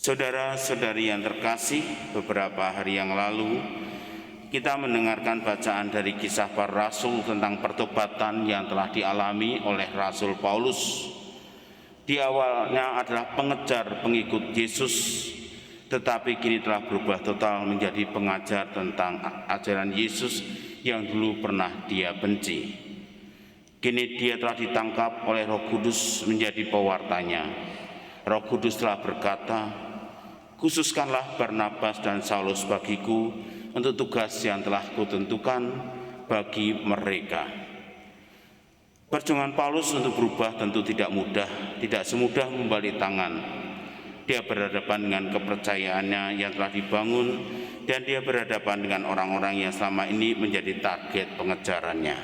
Saudara-saudari yang terkasih, beberapa hari yang lalu kita mendengarkan bacaan dari kisah para rasul tentang pertobatan yang telah dialami oleh Rasul Paulus. Di awalnya adalah pengejar pengikut Yesus, tetapi kini telah berubah total menjadi pengajar tentang ajaran Yesus yang dulu pernah dia benci. Kini dia telah ditangkap oleh Roh Kudus menjadi pewartanya. Roh Kudus telah berkata, "Khususkanlah Barnabas dan Saulus bagiku untuk tugas yang telah kutentukan bagi mereka." Perjuangan Paulus untuk berubah tentu tidak mudah, tidak semudah membalik tangan. Dia berhadapan dengan kepercayaannya yang telah dibangun, dan dia berhadapan dengan orang-orang yang selama ini menjadi target pengejarannya.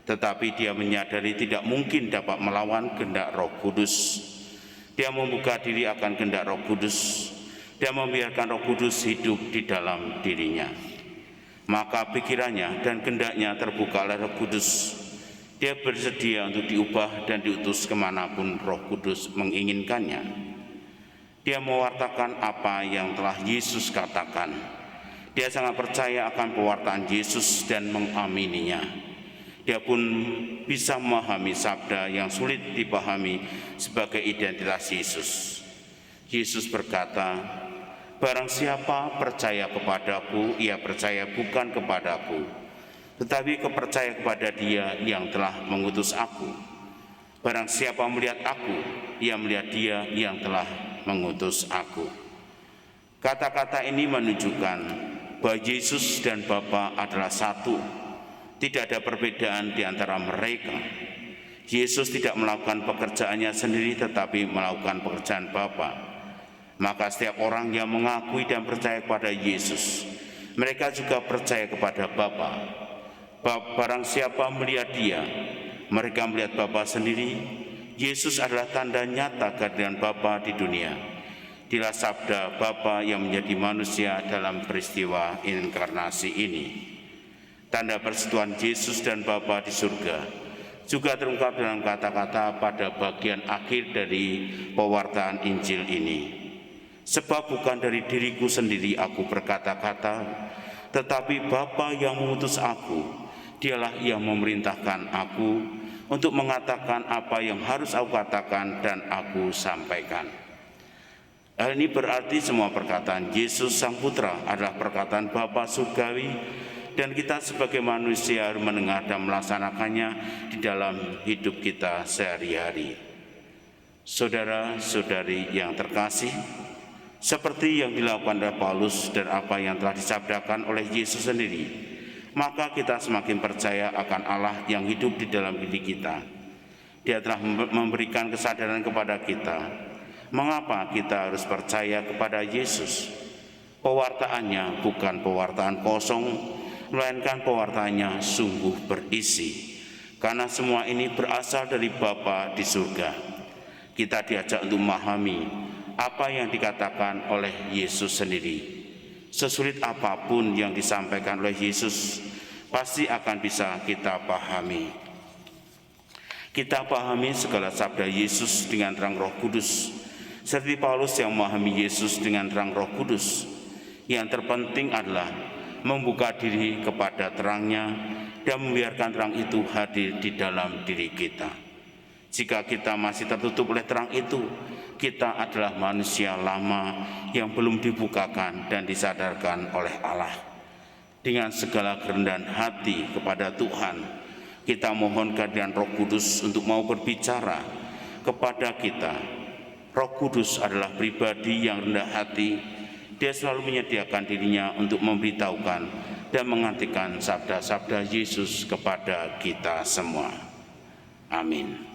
Tetapi dia menyadari tidak mungkin dapat melawan kehendak Roh Kudus. Dia membuka diri akan kehendak Roh Kudus. Dia membiarkan Roh Kudus hidup di dalam dirinya. Maka pikirannya dan kehendaknya terbuka oleh Roh Kudus. Dia bersedia untuk diubah dan diutus kemanapun Roh Kudus menginginkannya. Dia mewartakan apa yang telah Yesus katakan. Dia sangat percaya akan pewartaan Yesus dan mengamininya. Dia pun bisa memahami sabda yang sulit dipahami sebagai identitas Yesus. Yesus berkata, "Barang siapa percaya kepadaku, ia percaya bukan kepadaku, tetapi percaya kepada Dia yang telah mengutus aku. Barang siapa melihat aku, ia melihat Dia yang telah mengutus aku." Kata-kata ini menunjukkan bahwa Yesus dan Bapa adalah satu. Tidak ada perbedaan di antara mereka. Yesus tidak melakukan pekerjaannya sendiri, tetapi melakukan pekerjaan Bapa. Maka setiap orang yang mengakui dan percaya kepada Yesus, mereka juga percaya kepada Bapa. Barang siapa melihat Dia, mereka melihat Bapa sendiri. Yesus adalah tanda nyata kehadiran Bapa di dunia. Dialah sabda Bapa yang menjadi manusia dalam peristiwa inkarnasi ini. Tanda persekutuan Yesus dan Bapa di surga juga terungkap dalam kata-kata pada bagian akhir dari pewartaan Injil ini. "Sebab bukan dari diriku sendiri aku berkata-kata, tetapi Bapa yang mengutus aku, Dialah yang memerintahkan aku untuk mengatakan apa yang harus aku katakan dan aku sampaikan." Hal ini berarti semua perkataan Yesus Sang Putra adalah perkataan Bapa surgawi, dan kita sebagai manusia harus mendengar dan melaksanakannya di dalam hidup kita sehari-hari. Saudara-saudari yang terkasih, seperti yang dilakukan oleh Paulus dan apa yang telah disabdakan oleh Yesus sendiri, maka kita semakin percaya akan Allah yang hidup di dalam diri kita. Dia telah memberikan kesadaran kepada kita mengapa kita harus percaya kepada Yesus. Pewartaannya bukan pewartaan kosong, melainkan pewartaannya sungguh berisi, karena semua ini berasal dari Bapa di surga. Kita diajak untuk memahami apa yang dikatakan oleh Yesus sendiri. Sesulit apapun yang disampaikan oleh Yesus, pasti akan bisa kita pahami. Kita pahami segala sabda Yesus dengan terang Roh Kudus, seperti Paulus yang memahami Yesus dengan terang Roh Kudus. Yang terpenting adalah membuka diri kepada terangnya dan membiarkan terang itu hadir di dalam diri kita. Jika kita masih tertutup oleh terang itu, kita adalah manusia lama yang belum dibukakan dan disadarkan oleh Allah. Dengan segala kerendahan hati kepada Tuhan, kita mohon kehadiran Roh Kudus untuk mau berbicara kepada kita. Roh Kudus adalah pribadi yang rendah hati. Dia selalu menyediakan dirinya untuk memberitahukan dan mengartikan sabda-sabda Yesus kepada kita semua. Amin.